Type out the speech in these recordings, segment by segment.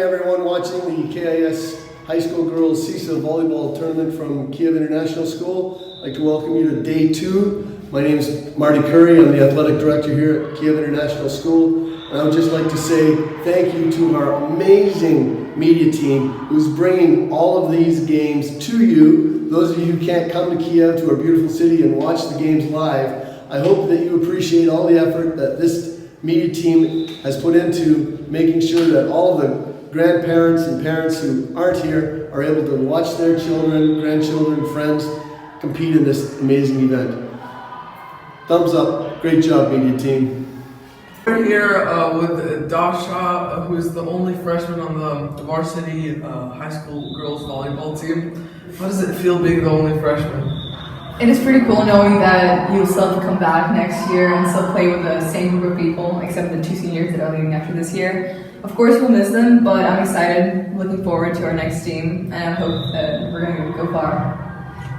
everyone watching the KIS High School Girls Ceesa Volleyball Tournament from Kiev International School. I'd like to welcome you to day 2. My name is Marty Curry. I'm the athletic director here at Kiev International School. And I would just like to say thank you to our amazing media team who's bringing all of these games to you. Those of you who can't come to Kiev, to our beautiful city, and watch the games live, I hope that you appreciate all the effort that this media team has put into making sure that all of the grandparents and parents who aren't here are able to watch their children, grandchildren, friends compete in this amazing event. Thumbs up. Great job, media team. We're here with Dasha, who is the only freshman on the varsity high school girls volleyball team. How does it feel being the only freshman? It is pretty cool knowing that you'll still have to come back next year and still play with the same group of people, except the 2 seniors that are leaving after this year. Of course, we'll miss them, but I'm excited, looking forward to our next team, and I hope that we're going to go far.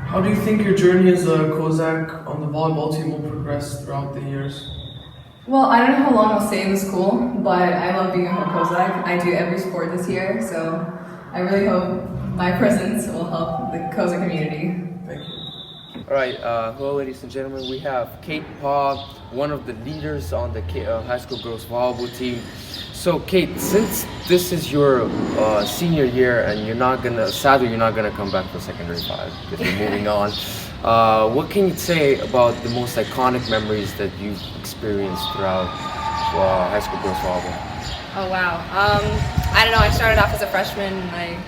How do you think your journey as a Kozak on the volleyball team will progress throughout the years? Well, I don't know how long I'll stay in the school, but I love being a Kozak. I do every sport this year, so I really hope my presence will help the Kozak community. Thank you. Alright, hello ladies and gentlemen, we have Kate Paw, one of the leaders on the high school girls volleyball team. So Kate, since this is your senior year and sadly you're not gonna come back for secondary 5 because you're moving on, what can you say about the most iconic memories that you've experienced throughout high school girls volleyball? Oh wow, I don't know, I started off as a freshman and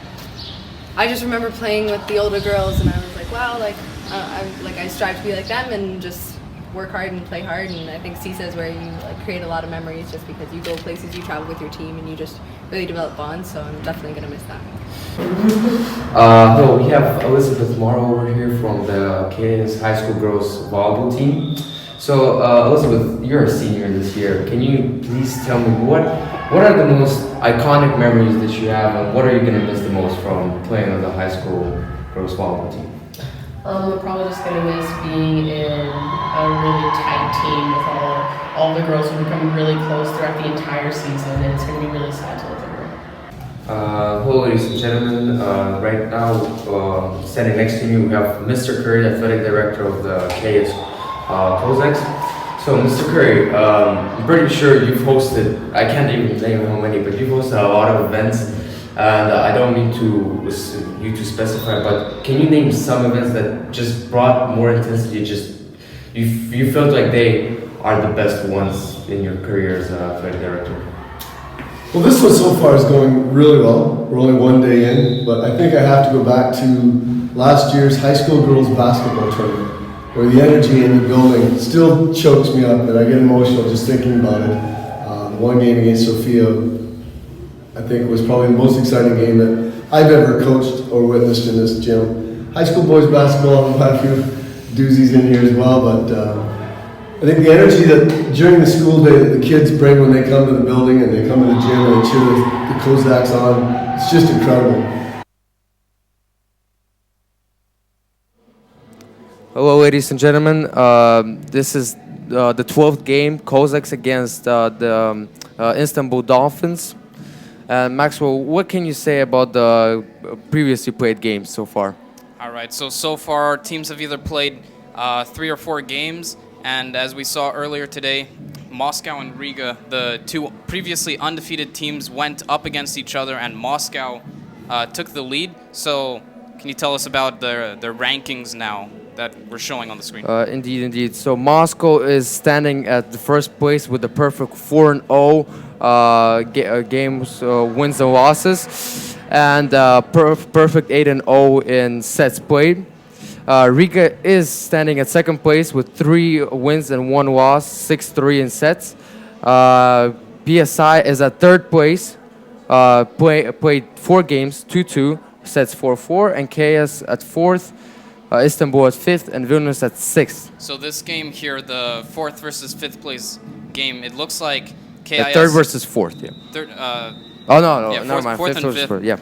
I just remember playing with the older girls and I was like, wow, I strive to be like them and just work hard and play hard, and I think Ceesa is where you create a lot of memories just because you go places, you travel with your team, and you just really develop bonds, so I'm definitely going to miss that. Hello, we have Elizabeth Morrow over here from the KIS High School Girls Volleyball team. So Elizabeth, you're a senior this year. Can you please tell me what are the most iconic memories that you have, and what are you going to miss the most from playing on the high school girls volleyball team? We're probably just going to miss being in a really tight team with all the girls who become really close throughout the entire season, and it's going to be really sad to look over. Hello ladies and gentlemen, right now standing next to me we have Mr. Curry, athletic director of the KIS Kozaks. So Mr. Curry, I'm pretty sure you've hosted, I can't even name how many, but you've hosted a lot of events. And I don't mean you to specify, but can you name some events that just brought more intensity? Just you felt like they are the best ones in your career as a athletic director. Well, this one so far is going really well. We're only 1 day in, but I think I have to go back to last year's high school girls basketball tournament, where the energy in the building still chokes me up, and I get emotional just thinking about it. The one game against Sofia, I think it was probably the most exciting game that I've ever coached or witnessed in this gym. High school boys basketball, I've had a few doozies in here as well, but I think the energy that during the school day that the kids bring when they come to the building and they come to the gym and they cheer the Kozaks on, it's just incredible. Hello ladies and gentlemen, this is the 12th game, Kozaks against the Istanbul Dolphins. Maxwell, what can you say about the previously played games so far? All right, so far our teams have either played 3 or 4 games, and as we saw earlier today, Moscow and Riga, the 2 previously undefeated teams, went up against each other, and Moscow took the lead. So can you tell us about the rankings now that we're showing on the screen? Indeed. So Moscow is standing at the first place with a perfect 4-0 games, wins and losses, and perfect 8-0 in sets played. Riga is standing at second place with 3 wins and 1 loss, 6-3 in sets. BSI is at third place, played 4 games, 2-2, sets 4-4, and KS at fourth. Istanbul at 5th and Vilnius at 6th. So this game here, the 4th versus 5th place game, it looks like KIS... 3rd versus 4th, yeah. Third, no, yeah, never mind. 4th and 5th. Yeah.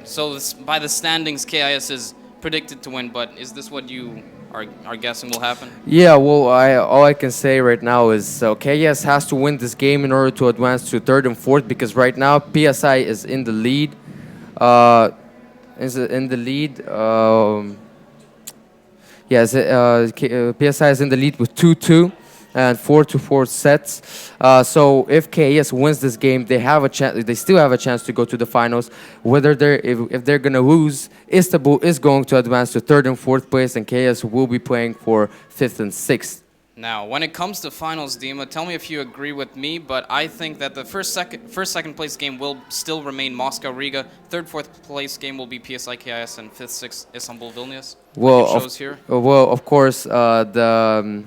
So by the standings, KIS is predicted to win, but is this what you are guessing will happen? Yeah, well, all I can say right now is KS has to win this game in order to advance to third and fourth because right now PSI is in the lead. Is in the lead. Yes, PSI is in the lead with 2-2 and 4-4 sets. So if KS wins this game, they have a chance. They still have a chance to go to the finals. Whether if they're gonna lose, Istanbul is going to advance to third and fourth place, and KS will be playing for fifth and sixth. Now, when it comes to finals, Dima, tell me if you agree with me, but I think that the second place game will still remain Moscow Riga. Third, fourth place game will be PSI KIS, and fifth, sixth Istanbul Vilnius. Well, like it shows here. Well, of course, the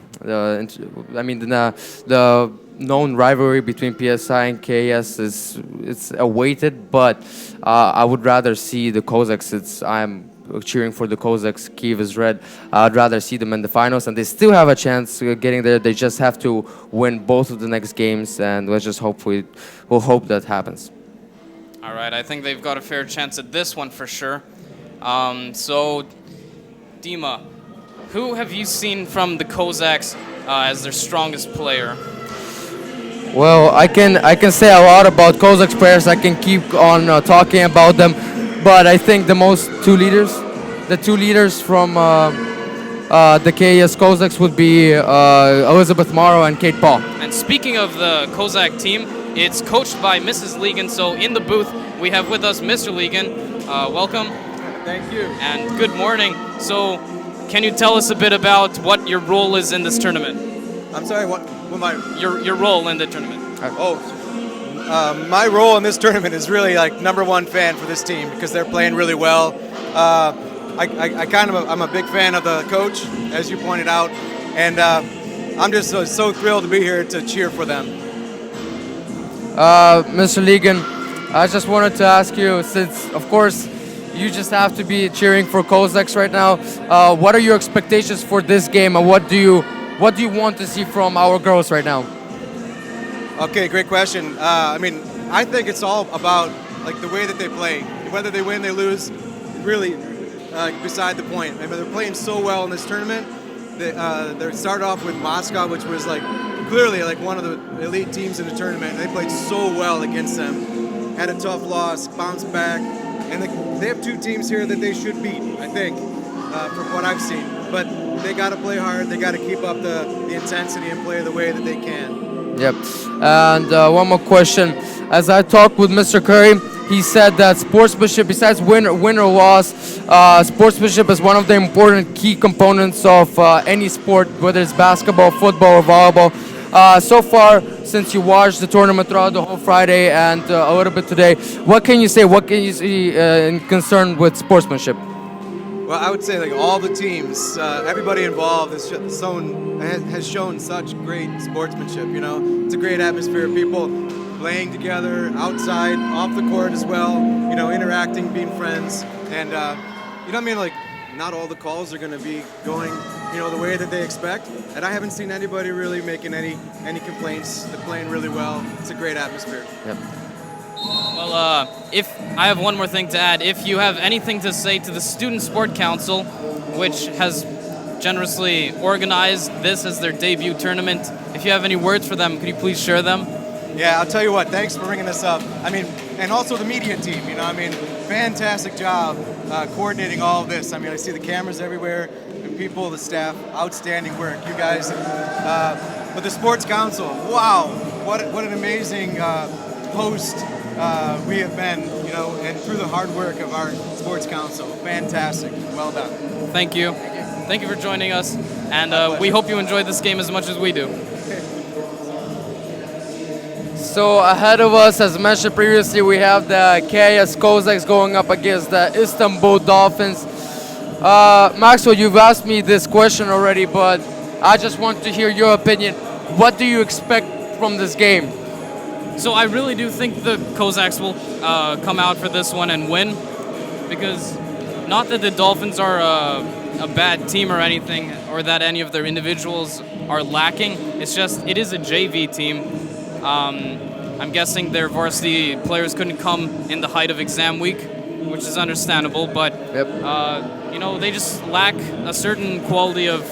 known rivalry between PSI and KS it's awaited, but I would rather see the Kozaks. I'm cheering for the Kozaks. Kyiv is red. I'd rather see them in the finals, and they still have a chance of getting there. They just have to win both of the next games, and let's just we'll hope that happens. All right, I think they've got a fair chance at this one for sure. So, Dima, who have you seen from the Kozaks as their strongest player? Well, I can say a lot about Kozaks players. I can keep on talking about them. But I think the two leaders from the KS Kozaks would be Elizabeth Morrow and Kate Paul. And speaking of the Kozak team, it's coached by Mrs. Ligon. So in the booth, we have with us Mr. Ligon. Welcome. Thank you. And good morning. So can you tell us a bit about what your role is in this tournament? I'm sorry, what my... Your role in the tournament. My role in this tournament is really like #1 fan for this team because they're playing really well. I'm a big fan of the coach, as you pointed out, and I'm just so thrilled to be here to cheer for them. Mr. Ligon, I just wanted to ask you, since of course you just have to be cheering for Kozaks right now, what are your expectations for this game, and what do you want to see from our girls right now? Okay, great question. I think it's all about like the way that they play. Whether they win, they lose, really beside the point. I mean, they're playing so well in this tournament. They started off with Moscow, which was like clearly like one of the elite teams in the tournament. And they played so well against them. Had a tough loss, bounced back, and they have two teams here that they should beat. I think, from what I've seen. But they got to play hard. They got to keep up the intensity and play the way that they can. Yep. And one more question. As I talked with Mr. Curry, he said that sportsmanship, besides win or loss, sportsmanship is one of the important key components of any sport, whether it's basketball, football, or volleyball. So far, since you watched the tournament throughout the whole Friday and a little bit today, what can you say? What can you see in concern with sportsmanship? Well, I would say like all the teams, everybody involved has shown such great sportsmanship. You know, it's a great atmosphere. People playing together outside, off the court as well. You know, interacting, being friends, and you know what I mean. Like, not all the calls are going to be going, you know, the way that they expect. And I haven't seen anybody really making any complaints. They're playing really well. It's a great atmosphere. Yep. Well, if I have one more thing to add, if you have anything to say to the Student Sport Council, which has generously organized this as their debut tournament, if you have any words for them, could you please share them? Yeah, I'll tell you what, thanks for bringing this up. I mean, and also the media team, you know, I mean, fantastic job coordinating all of this. I mean, I see the cameras everywhere, and people, the staff, outstanding work. You guys, but the Sports Council, wow, what an amazing host we have been, you know, and through the hard work of our Sports Council. Fantastic. Well done. Thank you. Thank you for joining us, and we hope you enjoyed this game as much as we do. So ahead of us, as mentioned previously, we have the KS Kozaks going up against the Istanbul Dolphins. Maxwell, you've asked me this question already, but I just want to hear your opinion. What do you expect from this game? So I really do think the Kozaks will come out for this one and win, because not that the Dolphins are a bad team or anything, or that any of their individuals are lacking. It's just, it is a JV team. I'm guessing their varsity players couldn't come in the height of exam week, which is understandable. But Yep. you know, they just lack a certain quality of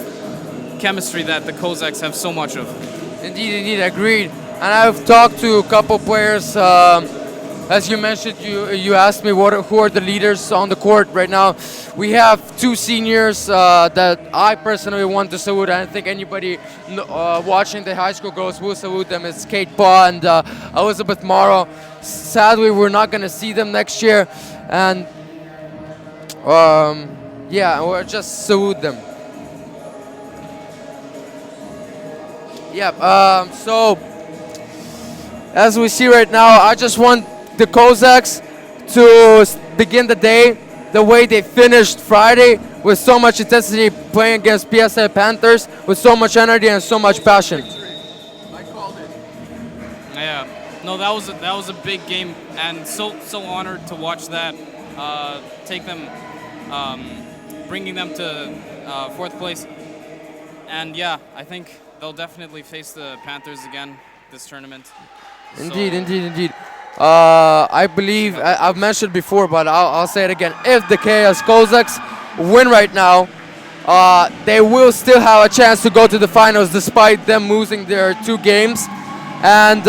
chemistry that the Kozaks have so much of. Indeed, agreed. And I've talked to a couple players. As you mentioned, you asked me who are the leaders on the court right now. We have two seniors that I personally want to salute. I think anybody watching the high school girls will salute them. It's Kate Paw and Elizabeth Morrow. Sadly, we're not going to see them next year. And yeah, we'll just salute them. Yeah, so as we see right now, I just want the Kozaks to begin the day the way they finished Friday, with so much intensity, playing against PSA Panthers with so much energy and so much passion. Yeah, no, that was a big game, and so honored to watch that. Take them, bringing them to fourth place, and yeah, I think they'll definitely face the Panthers again this tournament. Indeed. I believe I've mentioned before, but I'll say it again. If the KS Kozaks win right now, they will still have a chance to go to the finals despite them losing their 2 games. And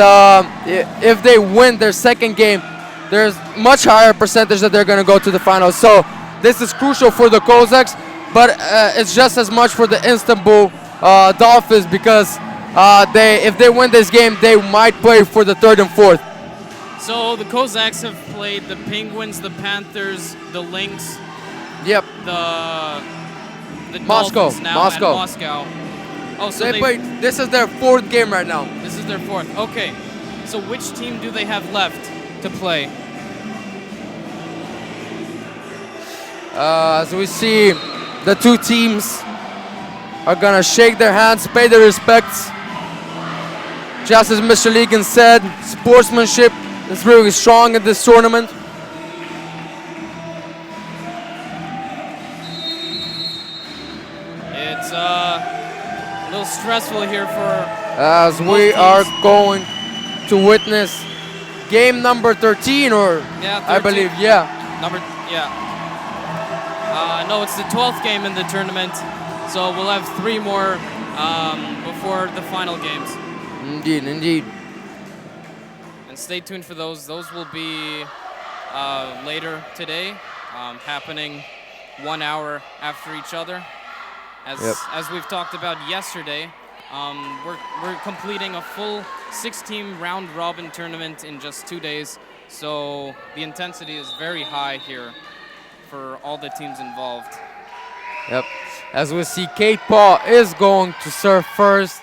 if they win their second game, there's much higher percentage that they're going to go to the finals. So this is crucial for the Kozaks, but it's just as much for the Istanbul Dolphins, because if they win this game, they might play for the 3rd and 4th. So the Kozaks have played the Penguins, the Panthers, the Lynx, Yep. the Moscow, Dolphins now, Moscow. and Moscow. Oh, so They played. This is their 4th game right now. This is their 4th. Okay. So which team do they have left to play? As we see, the 2 teams are gonna shake their hands, pay their respects. Just as Mr. Legan said, sportsmanship is really strong in this tournament. It's a little stressful here for As both we are teams. going to witness game number 13, or Yeah, I 13. believe, yeah. No, it's the 12th game in the tournament, so we'll have 3 more before the final games. Indeed. And stay tuned for those. Those will be later today, happening 1 hour after each other. As we've talked about yesterday, we're completing a full 6-team round-robin tournament in just 2 days. So the intensity is very high here for all the teams involved. Yep. As we see, Kate Paul is going to serve first,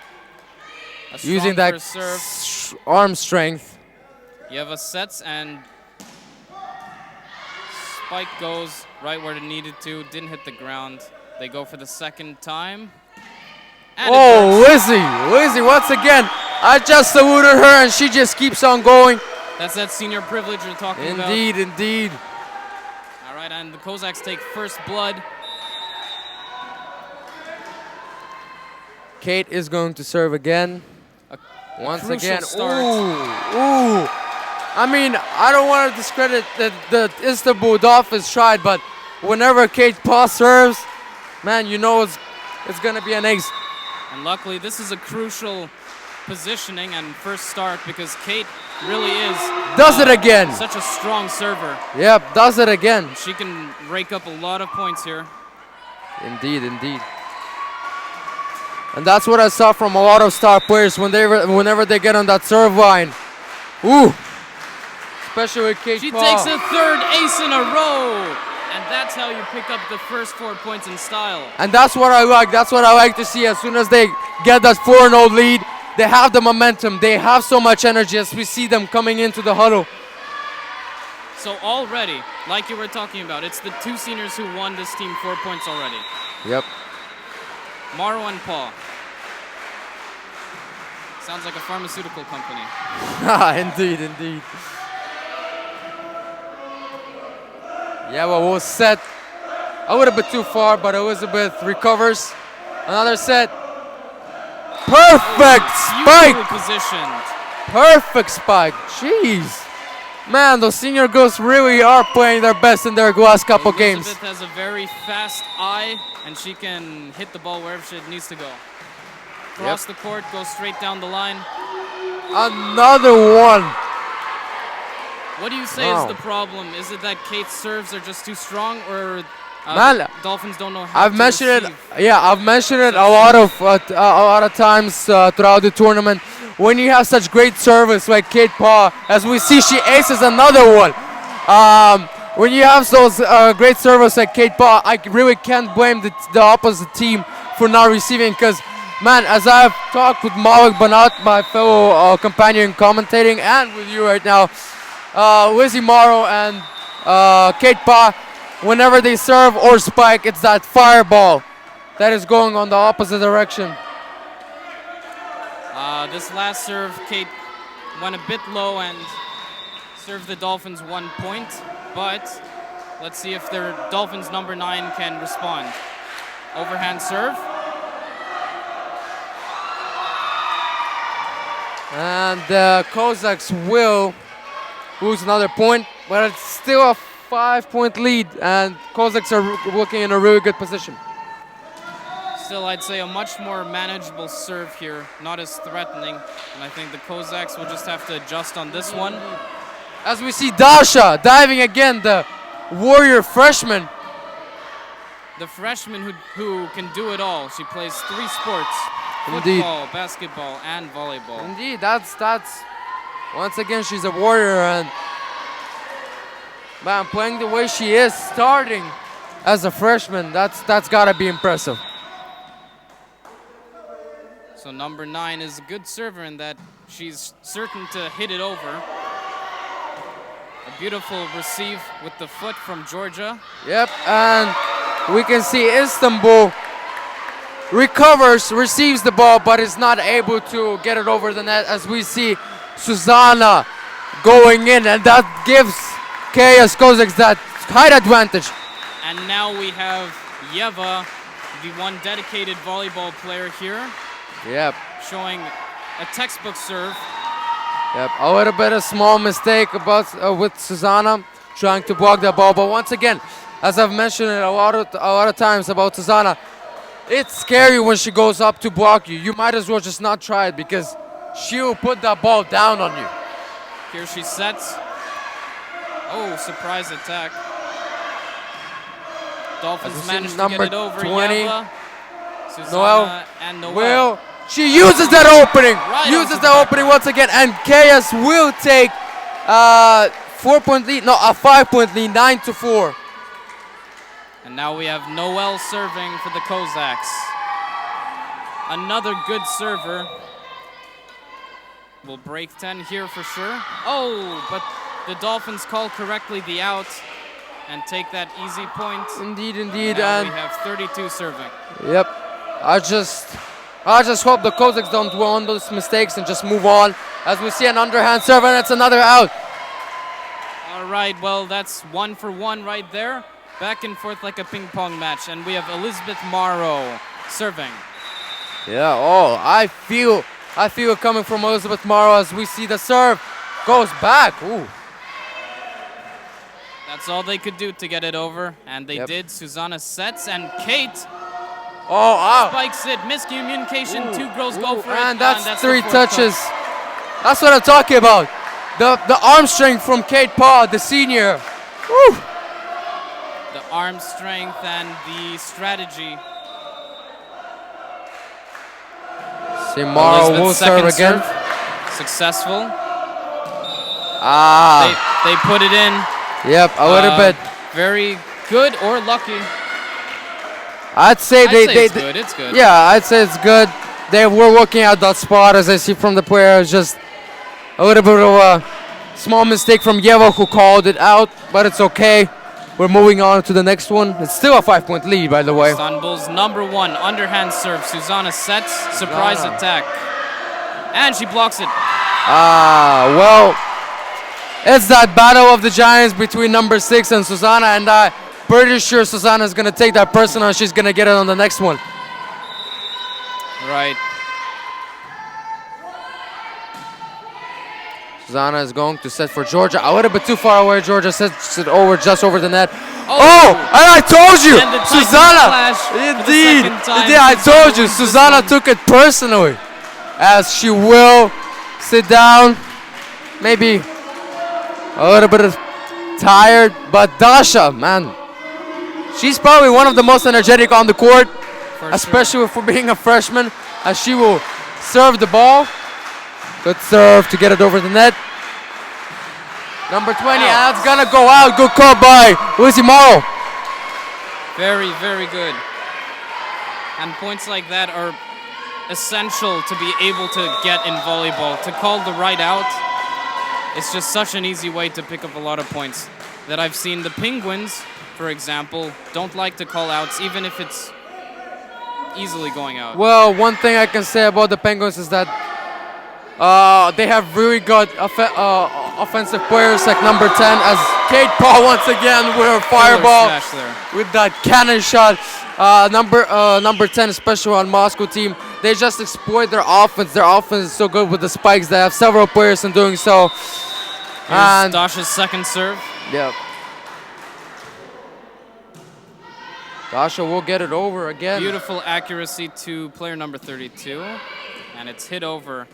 A strong using that first serve. arm strength. You have a sets, and spike goes right where it needed to. Didn't hit the ground. They go for the second time. And Oh, Lizzie, once again. I just saluted her, and she just keeps on going. that's that senior privilege you're talking about. Indeed. All right, and the Kozaks take first blood. Kate is going to serve again. Once crucial again. start. Ooh. I mean, I don't want to discredit the Istanbul Dolphins tried, but whenever Kate Paul serves, man, you know it's going to be an ace. And luckily, this is a crucial positioning and first start because Kate really is Does it again. such a strong server. Yep, does it again. She can rake up a lot of points here. Indeed. And that's what I saw from a lot of star players whenever they get on that serve line. Ooh. Especially with Kate She Paul. takes a 3rd ace in a row. And that's how you pick up the first 4 points in style. And that's what I like. That's what I like to see. As soon as they get that 4-0 lead, they have the momentum. They have so much energy as we see them coming into the huddle. So already, like you were talking about, it's the 2 seniors who won this team 4 points already. Yep. Maro and Paul. Sounds like a pharmaceutical company. Indeed. Yeah, well, we'll set a little bit too far, but Elizabeth recovers. Another set. Perfect Beautifully spike. positioned. Perfect spike. Jeez. Man, those senior girls really are playing their best in their last couple games. Elizabeth has a very fast eye, and she can hit the ball wherever it needs to go. Cross the court, go straight down the line. Another one. What do you say is the problem? Is it that Kate's serves are just too strong, or Man, Dolphins don't know how I've to mentioned it. receive? Yeah, I've mentioned it a lot of times throughout the tournament. When you have such great service like Kate Paw, as we see, she aces another one. When you have those great service like Kate Paw, I really can't blame the opposite team for not receiving. Because, man, as I've talked with Malik Banat, my fellow companion commentating, and with you right now, Lizzie Morrow and Kate Paw, whenever they serve or spike, it's that fireball that is going on the opposite direction. This last serve, Kate went a bit low and served the Dolphins 1 point, but let's see if their Dolphins number 9 can respond. Overhand serve. And Kozaks will lose another point, but it's still a 5-point lead, and Kozaks are looking in a really good position. Still, I'd say a much more manageable serve here, not as threatening, and I think the Kozaks will just have to adjust on this one. As we see Dasha diving again, the warrior freshman. The freshman who can do it all. She plays 3 sports: Indeed. football, basketball, and volleyball. Indeed, that's once again, she's a warrior, and man, playing the way she is, starting as a freshman, that's gotta be impressive. So number 9 is a good server in that she's certain to hit it over. A beautiful receive with the foot from Georgia. Yep, and we can see Istanbul recovers, receives the ball, but is not able to get it over the net, as we see Susanna going in, and that gives KS Kozaks that height advantage. And now we have Yeva, the one dedicated volleyball player here, Yep, showing a textbook serve. yep. A little bit of small mistake about with Susanna trying to block that ball, but once again, as I've mentioned it a lot of times about Susanna, it's scary when she goes up to block you. You might as well just not try it, because she will put that ball down on you. Here she sets. Oh, surprise attack. Dolphins managed to get it over. 20, Yeva, Susanna, Noel, and Noel. Will, she uses that opening, Right that opening once again, and KS will take a 4-point lead, no, a 5-point lead, 9-4. And now we have Noel serving for the Kozaks. Another good server. Will break 10 here for sure. Oh, but the Dolphins call correctly the out and take that easy point. Indeed, Now and we have 32 serving. yep. I just hope the Kozaks don't dwell on those mistakes and just move on. As we see an underhand serve, and it's another out. All right, well, that's 1 for 1 right there. Back and forth like a ping pong match. And we have Elizabeth Morrow serving. Yeah, oh, I feel it coming from Elizabeth Morrow as we see the serve goes back. Ooh. That's all they could do to get it over, and they did. Susanna sets, and Kate Oh, wow. spikes it. Miscommunication. 2 girls go for it. And that's the 3 fourth touches. touch. That's what I'm talking about. The arm strength from Kate Paw, the senior. Woo. The arm strength and the strategy. See, Morrow will Elizabeth's serve second again. serve. Successful. Ah. They put it in. Yep, a little bit. Very good or lucky. I'd say it's good. It's good. Yeah, I'd say it's good. They were looking at that spot, as I see from the player. Just a little bit of a small mistake from Yeva, who called it out, but it's okay. We're moving on to the next one. It's still a 5-point lead, by the way. Istanbul's number 1 underhand serve. Susanna sets. Surprise attack. And she blocks it. Well, it's that battle of the giants between number 6 and Susanna, and I'm pretty sure Susanna's going to take that personal and she's going to get it on the next one. Right. Susanna is going to set for Georgia. A little bit too far away. Georgia sets it over, just over the net. Oh, and I told you, And the Titans Susanna. flash for the Indeed, second time indeed, I since told they you, won this Susanna one. took it personally, as she will sit down, maybe a little bit tired, but Dasha, man, she's probably one of the most energetic on the court, For especially for being a freshman, as she will serve the ball. Good serve to get it over the net. Number 20, and it's gonna go out. Good call by Lizzie Morrow. Very, very good. And points like that are essential to be able to get in volleyball. To call the right out, it's just such an easy way to pick up a lot of points. That I've seen the Penguins, for example, don't like to call outs, even if it's easily going out. Well, one thing I can say about the Penguins is that they have really good offensive players like number 10, as Kate Paul once again with her fireball, Killer smash there. with that cannon shot. Number 10, especially on Moscow team, they just exploit their offense. Their offense is so good with the spikes. They have several players in doing so. Here's And Dasha's second serve. yep. Dasha will get it over again. Beautiful accuracy to player number 32. And it's hit over.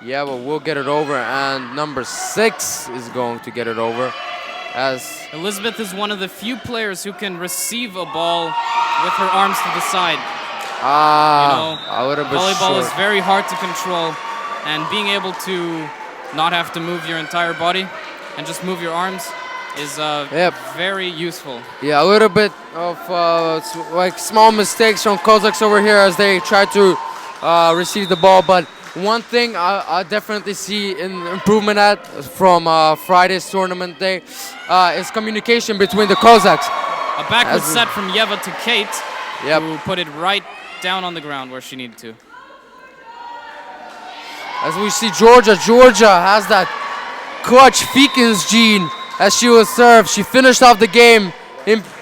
Yeah, but we'll get it over, and number 6 is going to get it over, as Elizabeth is one of the few players who can receive a ball with her arms to the side. a little bit Volleyball short. is very hard to control, and being able to not have to move your entire body and just move your arms is Yep. very useful. Yeah, a little bit of like small mistakes from Kozaks over here as they try to receive the ball, but one thing I definitely see an improvement at from Friday's tournament day is communication between the Kozaks. A backward As- set from Yeva to Kate, Yep. who put it right down on the ground where she needed to. As we see Georgia has that clutch Feekins gene as she will serve. She finished off the game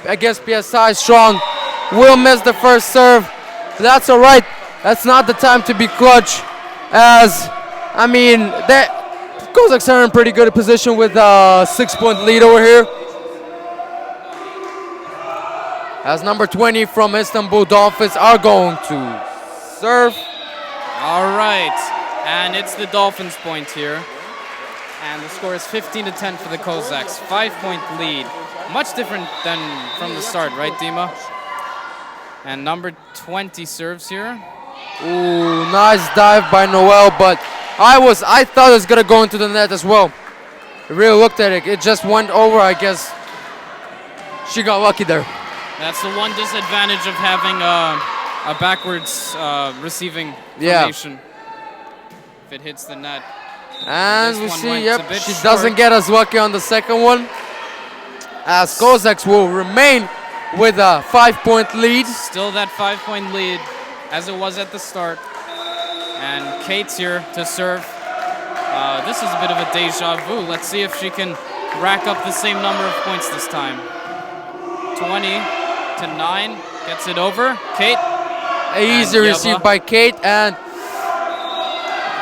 against PSI strong. Will miss the first serve. That's all right. That's not the time to be clutch. As, I mean, the Kozaks are in pretty good position with a 6-point lead over here. As number 20 from Istanbul Dolphins are going to serve. All right, and it's the Dolphins' point here. And the score is 15-10 for the Kozaks. 5-point lead. Much different than from the start, right, Dima? And number 20 serves here. Ooh, nice dive by Noel, but I thought it was gonna go into the net as well. I really looked at it. It just went over, I guess. She got lucky there. That's the one disadvantage of having a backwards receiving Yeah. formation. If it hits the net. And This we one see, went yep, a bit she short. doesn't get as lucky on the second one. As Kozaks will remain with a 5-point lead. Still that 5-point lead as it was at the start. And Kate's here to serve. This is a bit of a deja vu. Let's see if she can rack up the same number of points this time. 20-9 gets it over. Kate. Easy And receive Yeva. by Kate, and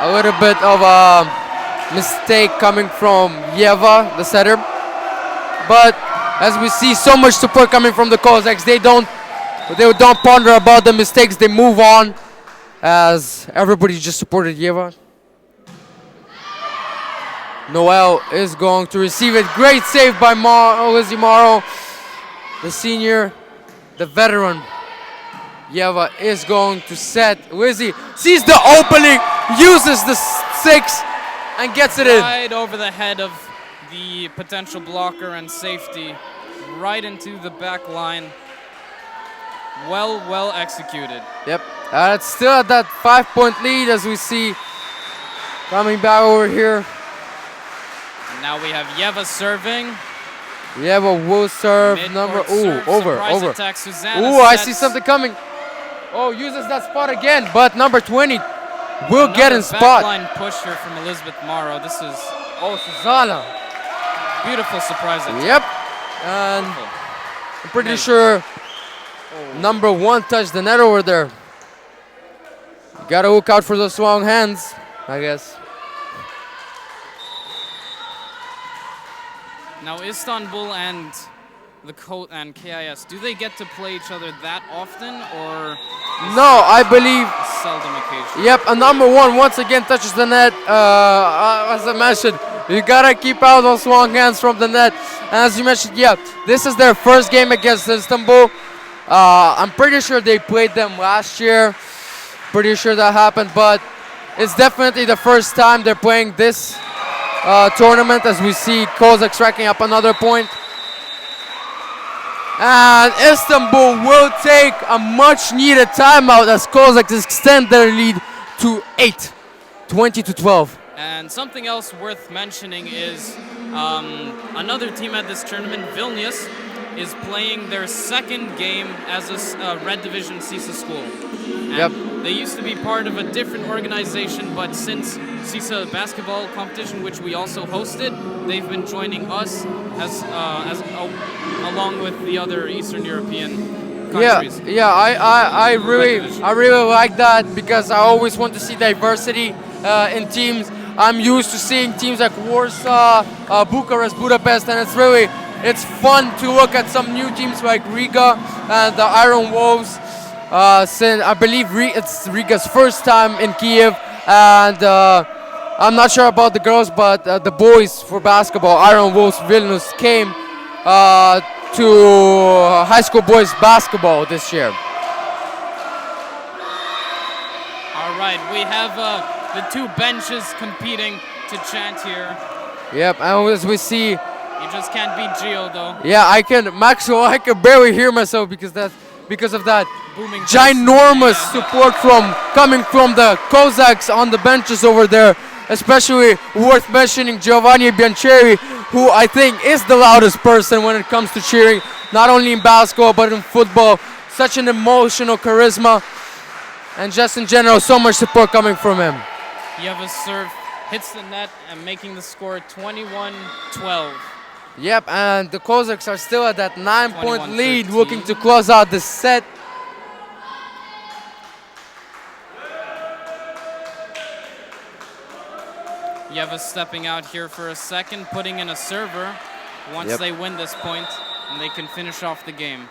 a little bit of a mistake coming from Yeva, the setter. But as we see so much support coming from the Kozaks, they don't ponder about the mistakes, they move on as everybody just supported Yeva. Noel is going to receive it. Great save by Lizzie Morrow, the senior, the veteran. Yeva is going to set. Lizzie sees the opening, uses the 6, and gets it in. Right over the head of the potential blocker and safety. Right into the back line. Well executed. Yep. It's still at that 5-point lead as we see coming back over here. And now we have Yeva serving. Yeva will serve number. Mid-court Ooh, serve, over. surprise attack, Susanna Ooh, I see sets. something coming. Oh, uses that spot again, but number 20 will get in Another spot. backline push here from Elizabeth Morrow. This is Oh, Susanna. beautiful surprise attack. Yep. And Beautiful. I'm pretty Nice. sure number 1 touched the net over there. You gotta look out for those long hands, I guess. Now, Istanbul and and KIS, do they get to play each other that often, or No, I believe. seldom occasion? Yep, and number one once again touches the net. As I mentioned, you gotta keep out those long hands from the net. And as you mentioned, yeah, this is their first game against Istanbul. I'm pretty sure they played them last year. Pretty sure that happened, but it's definitely the first time they're playing this tournament. As we see Kozaks racking up another point. And Istanbul will take a much-needed timeout as Kozaks extend their lead to 8, 20-12. And something else worth mentioning is another team at this tournament, Vilnius, is playing their second game as a Red Division Ceesa school. And they used to be part of a different organization, but since Ceesa basketball competition, which we also hosted, they've been joining us along with the other Eastern European countries. I really like that because I always want to see diversity in teams. I'm used to seeing teams like Warsaw, Bucharest, Budapest, and it's fun to look at some new teams like Riga and the Iron Wolves. Since I believe it's Riga's first time in Kiev, and I'm not sure about the girls, but the boys for basketball, Iron Wolves Vilnius, came to high school boys basketball this year. All right, we have the two benches competing to chant here. Yep, and as we see, You just can't beat Gio though. yeah, I can barely hear myself because of that Booming ginormous bass. support coming from the Kozaks on the benches over there. Especially worth mentioning Giovanni Biancheri, who I think is the loudest person when it comes to cheering, not only in basketball but in football. Such an emotional charisma, and just in general, so much support coming from him. Yeva's serve hits the net and making the score 21-12. Yep, and the Kozaks are still at that 9-point lead, 21-13. looking to close out the set. Yeva stepping out here for a second, putting in a server once they win this point, and they can finish off the game.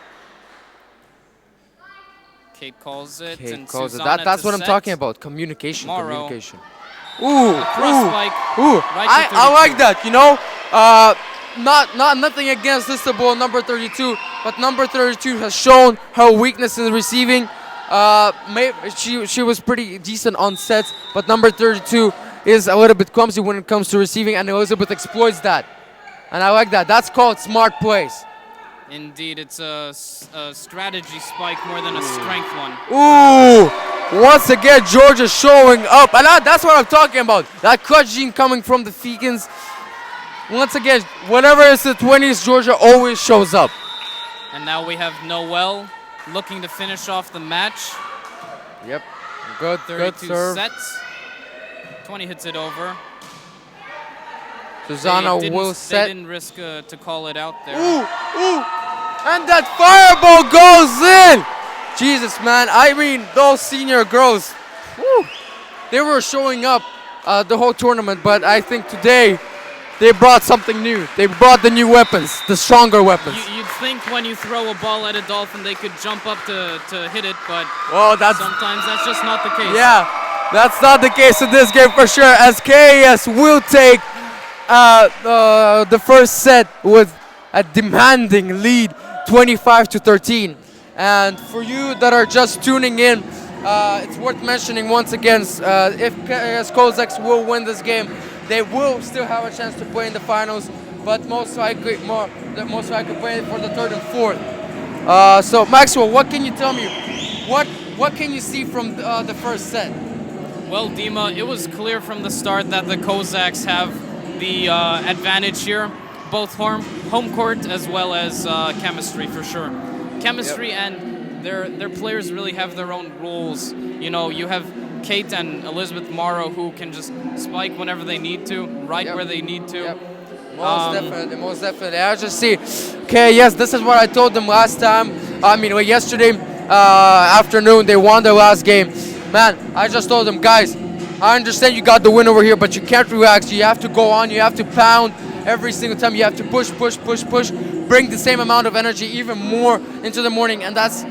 Kate calls it, and Susanna That's to what I'm set. talking about. Communication. Morrow. Communication. Ooh, Cross spike. ooh. Right to I like 32. that. You know, nothing against Istanbul, number 32, but number 32 has shown her weakness in receiving. She was pretty decent on sets, but number 32 is a little bit clumsy when it comes to receiving, and Elizabeth exploits that. And I like that. That's called smart plays. Indeed, it's a strategy spike more than a strength one. Ooh! Once again, Georgia showing up. And that's what I'm talking about. That clutch gene coming from the Fegans. Once again, whenever it's the 20s, Georgia always shows up. And now we have Noel looking to finish off the match. Yep. Good 32 serve. sets. 20 hits it over. Susanna They will set. didn't risk to call it out there. Ooh! Ooh! And that fireball goes in! Jesus, man. I mean, those senior girls, whew, they were showing up the whole tournament, but I think today they brought something new. They brought the new weapons, the stronger weapons. You'd think when you throw a ball at a Dolphin, they could jump up to hit it, but sometimes that's just not the case. Yeah, that's not the case in this game for sure, as KAS will take the first set with a demanding lead, 25-13. And for you that are just tuning in, it's worth mentioning once again, if KAS Kozaks will win this game, they will still have a chance to play in the finals, but most likely play for the third and fourth. So Maxwell, what can you tell me? What can you see from the first set? Well, Dima, it was clear from the start that the Kozaks have the advantage here, both home court as well as chemistry for sure. Chemistry and their players really have their own rules. You know, you have Kate and Elizabeth Morrow who can just spike whenever they need to, where they need to. Most definitely. I just see. Okay, yes, this is what I told them last time. I mean, yesterday afternoon they won their last game. Man, I just told them, guys, I understand you got the win over here, but you can't relax. You have to go on. You have to pound. every single time you have to push, bring the same amount of energy, even more into the morning, and that's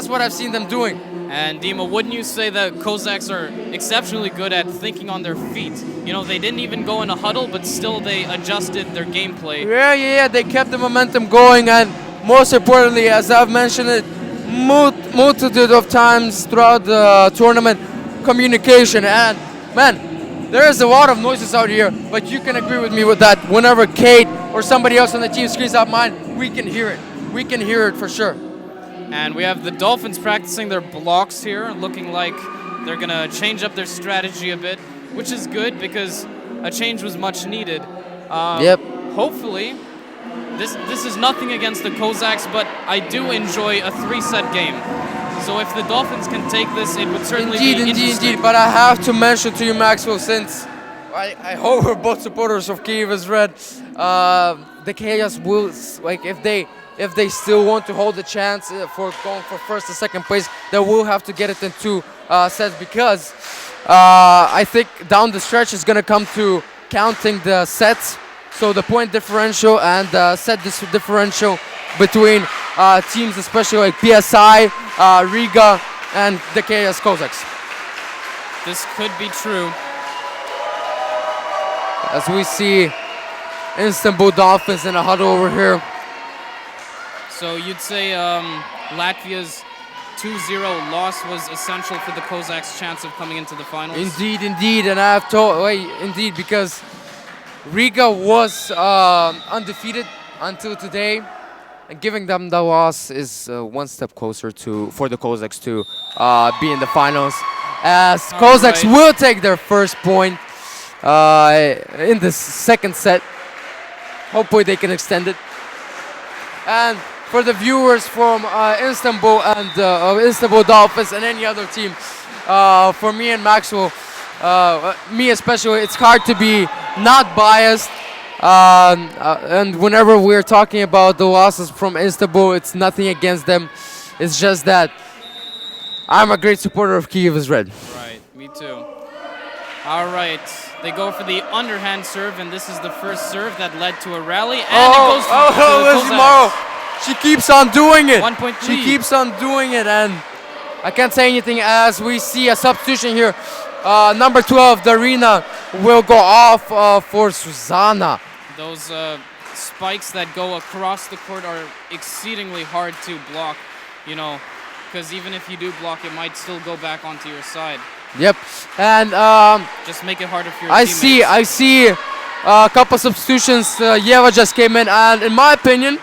what I've seen them doing. And Dima, wouldn't you say that Kozaks are exceptionally good at thinking on their feet? You know, they didn't even go in a huddle, but still they adjusted their gameplay. Yeah, they kept the momentum going, and most importantly, as I've mentioned it multitude of times throughout the tournament, communication. And man, there is a lot of noises out here, but you can agree with me with that. Whenever Kate or somebody else on the team screams out mine, we can hear it. We can hear it for sure. And we have the Dolphins practicing their blocks here, looking like they're going to change up their strategy a bit, which is good because a change was much needed. Yep. Hopefully, this is nothing against the Kozaks, but I do enjoy a 3-set game. So if the Dolphins can take this, it would certainly be interesting. Indeed. But I have to mention to you, Maxwell, since I hope we're both supporters of Kyiv is Red, the Chaos will, like, if they still want to hold the chance for going for first or second place, they will have to get it in 2 sets, because I think down the stretch is going to come to counting the sets, so the point differential and set differential between teams, especially like PSI, Riga, and the KS Kozaks. This could be true. As we see Istanbul Dolphins in a huddle over here. So you'd say Latvia's 2-0 loss was essential for the Kozaks' chance of coming into the finals? Indeed, and I have told, indeed, because Riga was undefeated until today, and giving them the loss is one step closer for the Kozaks to be in the finals, as Kozaks will take their first point in the second set. Hopefully they can extend it. And for the viewers from Istanbul and Istanbul Dolphins and any other team, for me and Maxwell, me especially, it's hard to be not biased. And whenever we're talking about the losses from Istanbul, it's nothing against them. It's just that I'm a great supporter of Kyiv is Red. Right, me too. All right, they go for the underhand serve, and this is the first serve that led to a rally. And it goes to the Kozaks. She keeps on doing it. 1-point lead. She keeps on doing it, and I can't say anything as we see a substitution here. Number 12, Darina, will go off for Susanna. Those spikes that go across the court are exceedingly hard to block, you know, because even if you do block, it might still go back onto your side. Yep, and just make it harder for your I teammates. see a couple substitutions. Yeva just came in, and in my opinion,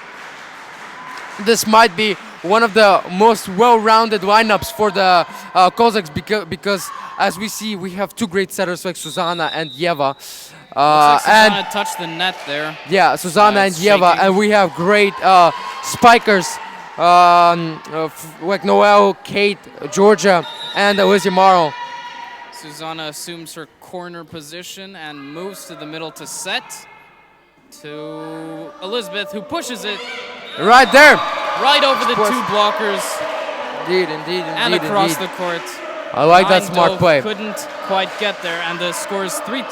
this might be one of the most well-rounded lineups for the Kozaks, because as we see, we have 2 great setters like Susanna and Yeva. Looks like Susanna touched the net there. Yeah, Susanna and Yeva, and we have great spikers like Noel, Kate, Georgia, and Lizzie Morrow. Susanna assumes her corner position and moves to the middle to set to Elizabeth, who pushes it right there, right over the 2 blockers. Indeed, and across the court. I like that smart play. Couldn't quite get there, and the score is 3-2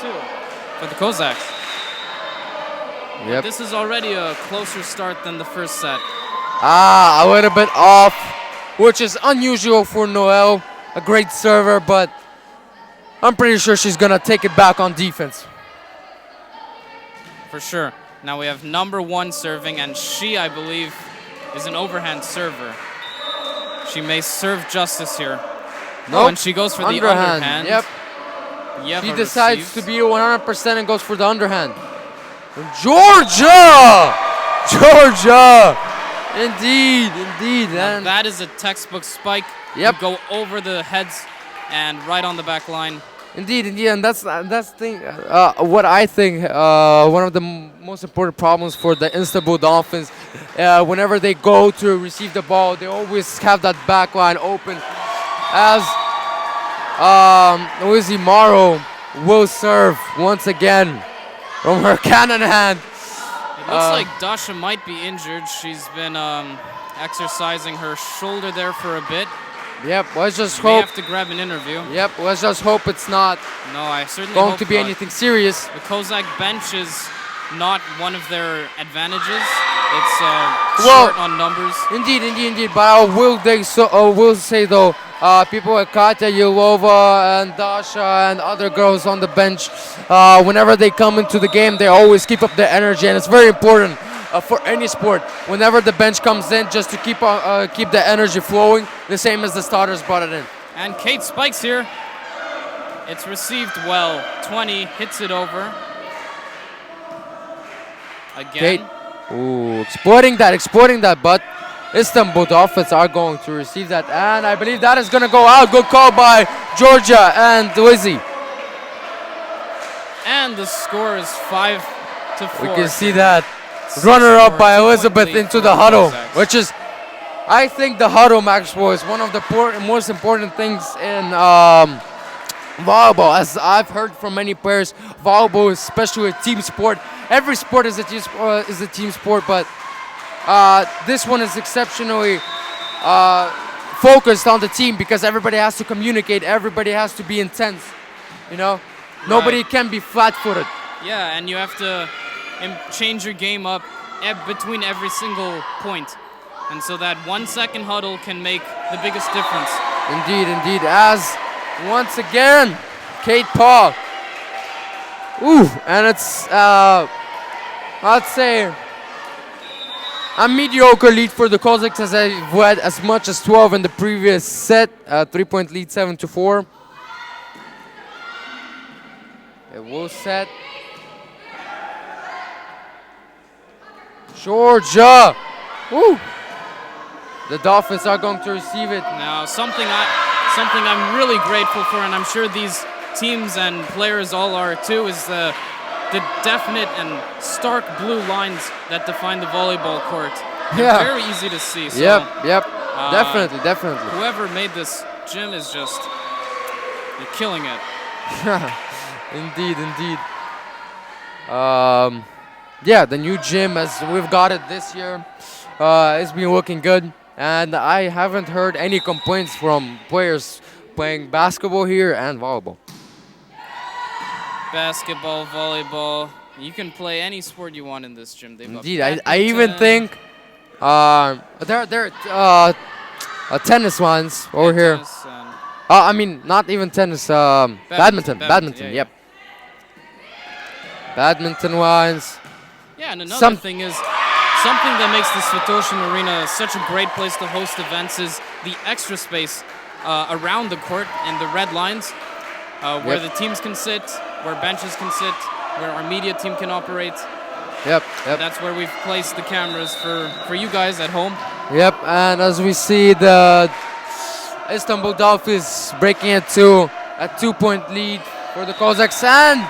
for the Kozaks. Yep. This is already a closer start than the first set. A little bit off, which is unusual for Noel, a great server, but I'm pretty sure she's gonna take it back on defense. For sure. Now we have number 1 serving, and she, I believe, is an overhand server. She may serve justice here. Nope. And she goes for the underhand. Yep. Yeva He decides receives. to be 100% and goes for the underhand. Georgia! Indeed. And that is a textbook spike. Yep. To go over the heads and right on the back line. Indeed, and that's the thing. What I think one of the most important problems for the Istanbul Dolphins, whenever they go to receive the ball, they always have that back line open, as Lizzie Morrow will serve once again from her cannon hand. It looks like Dasha might be injured. She's been exercising her shoulder there for a bit. Yep, let's just May hope. have to grab an interview. Yep, let's just hope it's not No, I certainly going hope to be not. anything serious. The Kozak bench is not one of their advantages. It's Well, short on numbers. Indeed. But will say though, people like Katya Yelova and Dasha and other girls on the bench, whenever they come into the game, they always keep up their energy, and it's very important for any sport. Whenever the bench comes in, just to keep the energy flowing, the same as the starters brought it in. And Kate spikes here. It's received well. 20 hits it over. Again. Kate, exploiting that, but Istanbul Dolphins are going to receive that, and I believe that is going to go out. Good call by Georgia and Lizzie. And the score is 5-4. We can see that. Runner up by Elizabeth into the huddle, which is, I think the huddle, Maxwell, is one of the most important things in volleyball. As I've heard from many players, volleyball is especially a team sport. Every sport is a team sport, but this one is exceptionally focused on the team because everybody has to communicate, everybody has to be intense. Nobody can be flat-footed. Yeah, and you have to change your game up between every single point. And so that 1 second huddle can make the biggest difference. Indeed. As once again, Kate Paul. And it's, I'd say, a mediocre lead for the Kozaks, as I've led as much as 12 in the previous set. 3-point lead, 7-4. It will set. Georgia. The Dolphins are going to receive it. Now, something I'm really grateful for, and I'm sure these teams and players all are too, is the definite and stark blue lines that define the volleyball court. They're very easy to see. So, Yep. Definitely. Whoever made this gym is just, they're killing it. Indeed. Yeah, the new gym, as we've got it this year, it's been looking good. And I haven't heard any complaints from players playing basketball here and volleyball. Basketball, volleyball, you can play any sport you want in this gym. Indeed, I even think there are tennis ones over here. I mean, not even tennis, badminton. Yep. Badminton ones. Yeah, and another thing is, something that makes the Svetoshin Arena such a great place to host events is the extra space around the court and the red lines, where the teams can sit, where benches can sit, where our media team can operate. Yep. That's where we've placed the cameras for you guys at home. Yep, and as we see the Istanbul Dolphins breaking it to a 2-point lead for the Kozaks and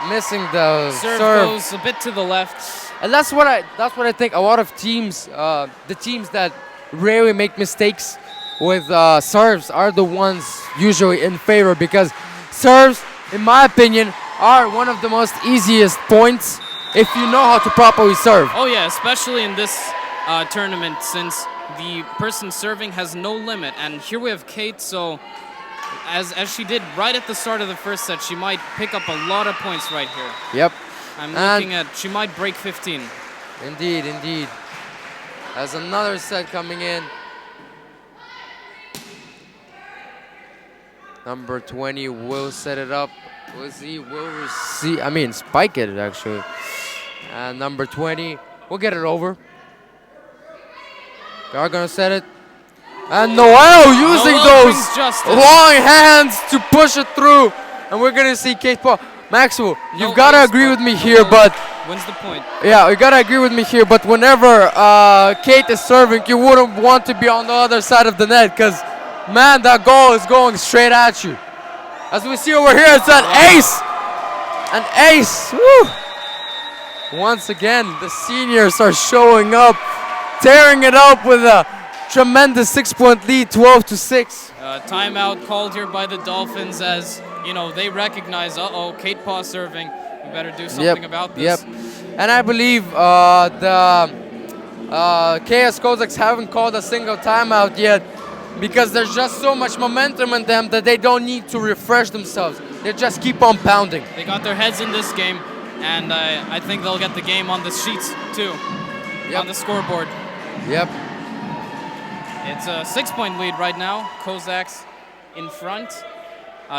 missing the serve. Goes a bit to the left. And that's what I think. A lot of teams, the teams that rarely make mistakes with serves, are the ones usually in favor, because serves, in my opinion, are one of the most easiest points if you know how to properly serve. Oh yeah, especially in this tournament, since the person serving has no limit. And here we have Kate, so as she did right at the start of the first set, she might pick up a lot of points right here. Yep. I'm looking at, she might break 15. Indeed. As another set coming in. Number 20 will set it up. Spike it actually. And number 20 will get it over. They are gonna set it. And Noel using those long hands to push it through. And we're gonna see Kate Paul. Maxwell, you've got to agree with me here, but... Wins the point. Yeah, you got to agree with me here, but whenever Kate is serving, you wouldn't want to be on the other side of the net, because, man, that goal is going straight at you. As we see over here, it's an ace! An ace! Woo! Once again, the seniors are showing up, tearing it up with a tremendous 6-point lead, 12-6. Timeout called here by the Dolphins, as they recognize, Kate Paw serving. We better do something about this. Yep. And I believe the KS Kozaks haven't called a single timeout yet, because there's just so much momentum in them that they don't need to refresh themselves. They just keep on pounding. They got their heads in this game. and I think they'll get the game on the sheets too, on the scoreboard. Yep. It's a 6-point lead right now. Kozaks in front,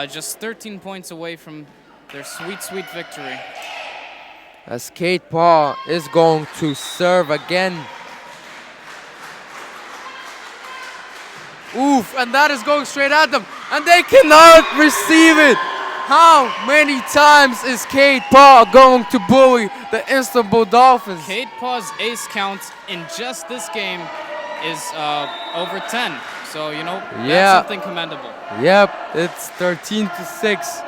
just 13 points away from their sweet, sweet victory. As Kate Paul is going to serve again. Oof, and that is going straight at them. And they cannot receive it. How many times is Kate Paul going to bully the Istanbul Dolphins? Kate Paul's ace count in just this game is over 10. So, you know, that's something commendable. Yep, it's 13-6.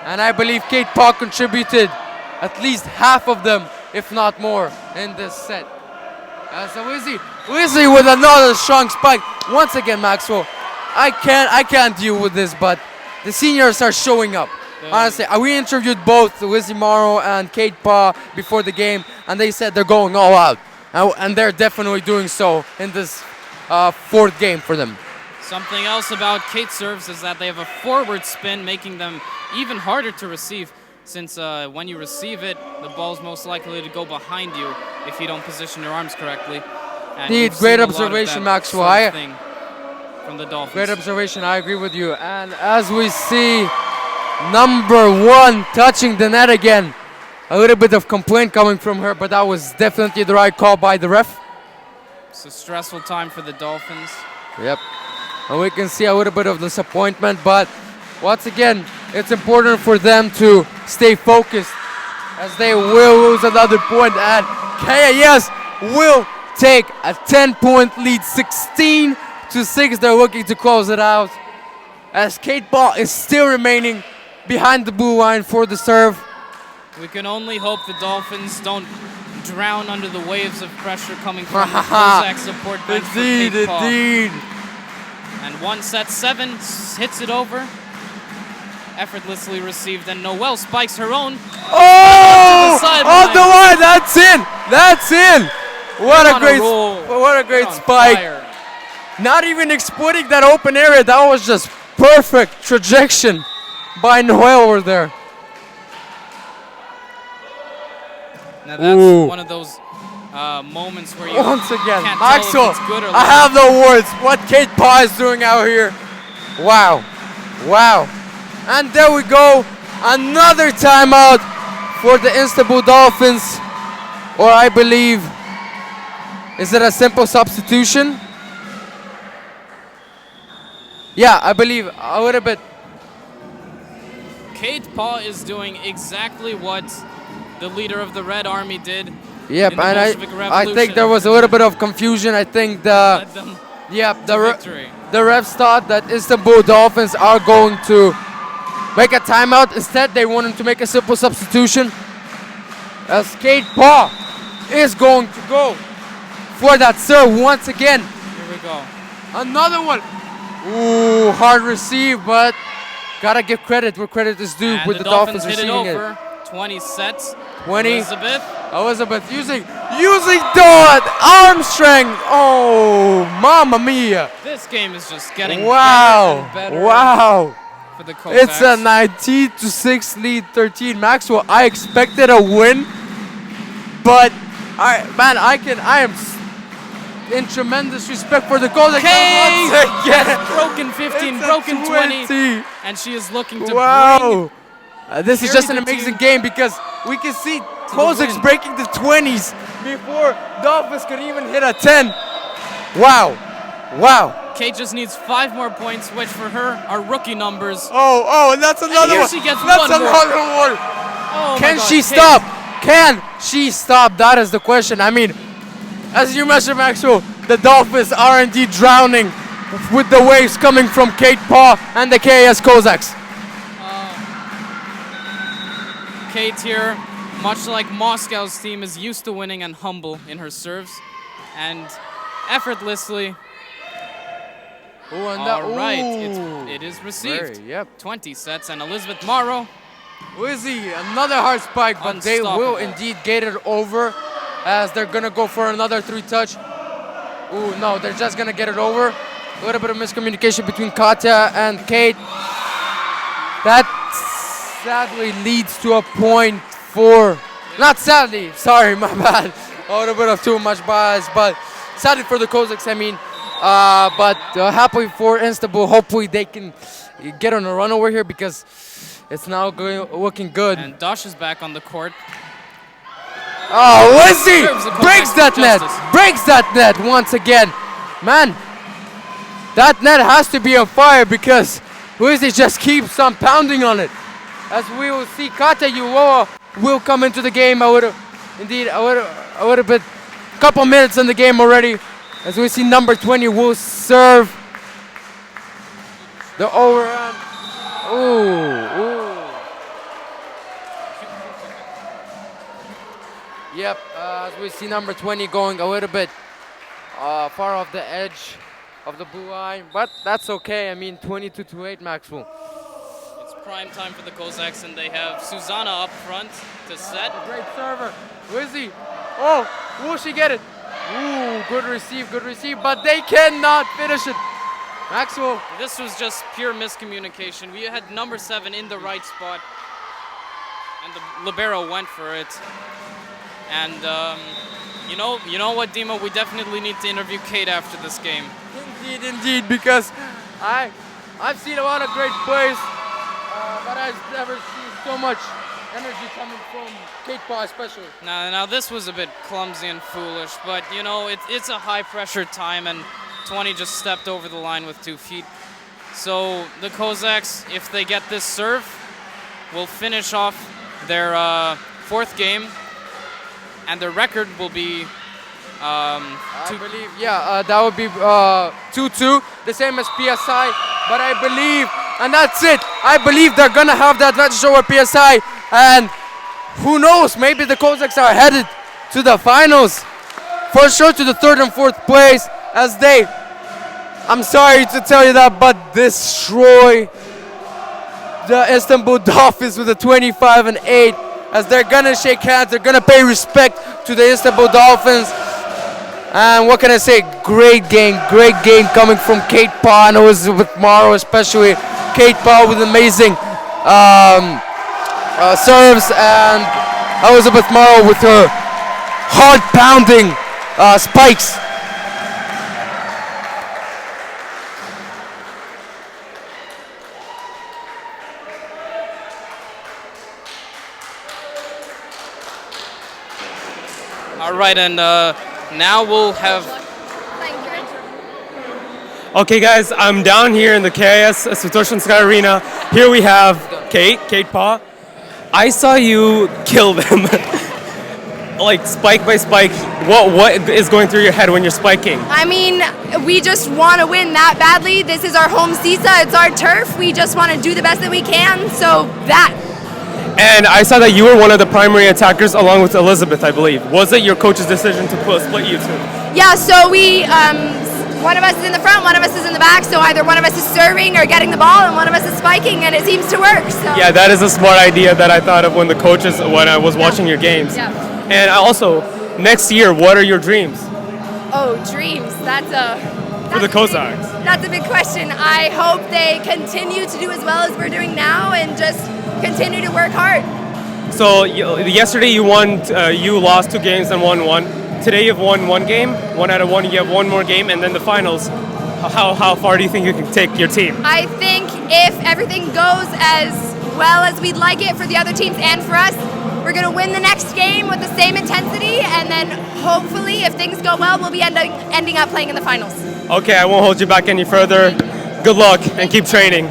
And I believe Kate Paul contributed at least half of them, if not more, in this set. So Weezy with another strong spike. Once again, Maxwell, I can't deal with this, but the seniors are showing up. Honestly, we interviewed both Weezy Morrow and Kate Paul before the game, and they said they're going all out. And they're definitely doing so in this fourth game for them. Something else about Kate serves is that they have a forward spin, making them even harder to receive, since when you receive it, the ball's most likely to go behind you if you don't position your arms correctly. And Indeed, great observation, Maxwell. From the Dolphins. Great observation, I agree with you. And as we see number 1 touching the net again, a little bit of complaint coming from her, but that was definitely the right call by the ref. It's a stressful time for the Dolphins. Yep. And we can see a little bit of disappointment, but once again, it's important for them to stay focused as they will lose another point, and KAS will take a 10-point lead, 16-6. They're looking to close it out as Kate Paul is still remaining behind the blue line for the serve. We can only hope the Dolphins don't drown under the waves of pressure coming from the Kozak support bench for Kate Paul. Indeed. And 1-7 hits it over. Effortlessly received, and Noelle spikes her own. Oh! On the line, that's in! That's in! What a great spike. Fire. Not even exploiting that open area. That was just perfect trajectory by Noelle over there. Now that's one of those moments where you once again, can't Maxwell, tell if it's good or I have no words. What Kate Paul is doing out here. Wow. Wow. And there we go. Another timeout for the Istanbul Dolphins. Or I believe, is it a simple substitution? Yeah, I believe a little bit. Kate Paul is doing exactly what the leader of the Red Army did. Yep, in the and Bolshevik I think Revolution. there was a little bit of confusion. I think the Victory. the refs thought that Istanbul Dolphins are going to make a timeout. Instead, they wanted to make a simple substitution. As Kate Paul is going to go for that serve once again. Here we go. Another one. Ooh, hard receive, but gotta give credit where credit is due And with the the Dolphins hit it receiving over. 20 sets. 20. Elizabeth using the arm strength. Oh, mamma mia. This game is just getting Wow. better and better Wow. for the Kozaks. It's a 19-6 lead, 13. Maxwell, I expected a win, but I am in tremendous respect for the Kozaks. Broken 15, broken 20, and she is looking to wow. This is carry just an the amazing team game because we can see Kozaks win. breaking the 20s before Dolphins could even hit a 10. Wow. Wow. Kate just needs 5 more points, which for her are rookie numbers. Oh, and that's another here one. she gets That's one more. another one. Oh Can my God, she Kate. stop? Can she stop? That is the question. I mean, as you mentioned, Maxwell, the Dolphins are indeed drowning with the waves coming from Kate Paul and the KAS Kozaks. Kate here, much like Moscow's team, is used to winning and humble in her serves, and effortlessly. It is received. 20 sets, and Elizabeth Morrow. Wizzy, another hard spike, but they will indeed get it over as they're gonna go for another 3-touch. Ooh, no, they're just gonna get it over. A little bit of miscommunication between Katya and Kate. That sadly leads to a point for, not sadly, sorry, my bad. A little bit of too much bias, but sadly for the Kozaks, I mean. But happy for Istanbul. Hopefully they can get on a run over here because it's now looking good. And Dosh is back on the court. Oh, Lizzie Serves the breaks Kozaks that to net. justice. Breaks that net once again. Man, that net has to be on fire because Lizzie just keeps on pounding on it. As we will see, Kata Uloa will come into the game a little bit, couple minutes in the game already. As we see, number 20 will serve the overhand. Ooh. Yep, as we see number 20 going a little bit far off the edge of the blue line, but that's okay. I mean, 22-8, Maxwell. It's prime time for the Kozaks, and they have Susanna up front to set. Great server. Lizzie. Oh, will she get it? Ooh, good receive, but they cannot finish it. Maxwell. This was just pure miscommunication. We had number 7 in the right spot, and the libero went for it. And you know what, Dima? We definitely need to interview Kate after this game. Indeed, because I've seen a lot of great plays, but I've never seen so much energy coming from Kate Paw especially. Now this was a bit clumsy and foolish, but you know it's a high pressure time, and 20 just stepped over the line with 2 feet. So the Kozaks, if they get this serve, will finish off their 4th game, and their record will be. I believe, that would be 2-2, the same as PSI. But I believe, and that's it. I believe they're gonna have that advantage over PSI, and who knows? Maybe the Kozaks are headed to the finals, for sure to the 3rd and 4th place, as they. I'm sorry to tell you that, but destroy the Istanbul Dolphins with a 25-8. As they're gonna shake hands, they're gonna pay respect to the Istanbul Dolphins. And what can I say? Great game coming from Kate Paw and Elizabeth Morrow, especially Kate Paw with amazing serves, and Elizabeth Morrow with her hard-pounding spikes. All right, and now we'll have. Okay, guys, I'm down here in the KIS Svetoslav Arena. Here we have Kate Paw. I saw you kill them, like spike by spike. What is going through your head when you're spiking? I mean, we just want to win that badly. This is our home Ceesa. It's our turf. We just want to do the best that we can. So that. And I saw that you were one of the primary attackers along with Elizabeth, I believe. Was it your coach's decision to split you two? Yeah, so we, one of us is in the front, one of us is in the back, so either one of us is serving or getting the ball, and one of us is spiking, and it seems to work. So. Yeah, that is a smart idea that I thought of when I was watching your games. Yeah. And also, next year, what are your dreams? Oh, dreams. For the Kozaks. That's a big question. I hope they continue to do as well as we're doing now and just continue to work hard. So yesterday you won, you lost 2 games and won 1. Today you've won 1 game, 1 out of 1. You have 1 more game, and then the finals. How far do you think you can take your team? I think if everything goes as well as we'd like it for the other teams and for us, we're going to win the next game with the same intensity, and then hopefully, if things go well, we'll be ending up playing in the finals. Okay, I won't hold you back any further. Good luck and keep training.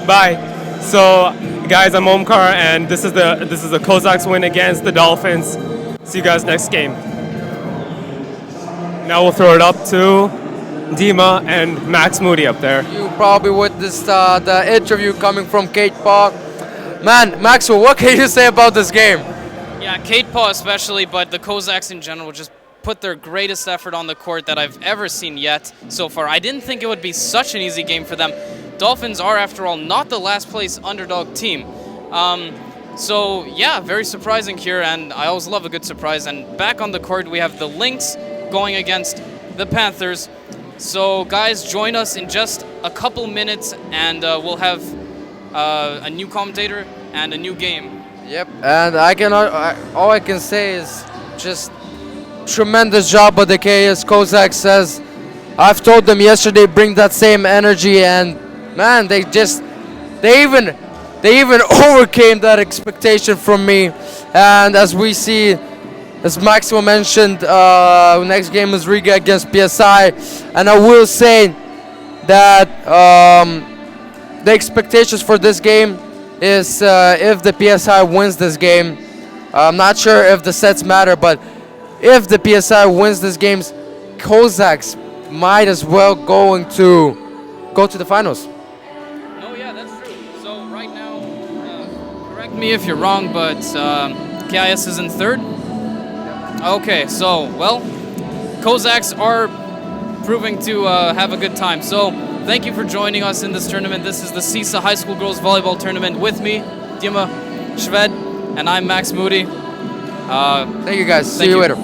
Bye. So, guys, I'm Omkar, and this is the Kozaks win against the Dolphins. See you guys next game. Now we'll throw it up to Dima and Max Moody up there. You probably witnessed the interview coming from Kate Paw. Man, Maxwell, what can you say about this game? Yeah, Kate Paw especially, but the Kozaks in general just put their greatest effort on the court that I've ever seen yet so far. I didn't think it would be such an easy game for them. Dolphins are, after all, not the last place underdog team. So, yeah, very surprising here, and I always love a good surprise. And back on the court, we have the Lynx going against the Panthers. So, guys, join us in just a couple minutes, and we'll have a new commentator and a new game. Yep, and all I can say is just tremendous job by the KS Kozaks. Says I've told them yesterday bring that same energy, and man, they even overcame that expectation from me. And as we see, as Maximo mentioned, next game is Riga against PSI, and I will say that the expectations for this game is if the PSI wins this game. I'm not sure if the sets matter, but if the PSI wins this game, Kozaks might as well go to the finals. No, yeah, that's true. So right now, correct me if you're wrong, but KIS is in third. Okay, so well, Kozaks are proving to have a good time. So thank you for joining us in this tournament. This is the Ceesa High School Girls Volleyball Tournament with me, Dima Shved, and I'm Max Moody. Thank you guys. See you later.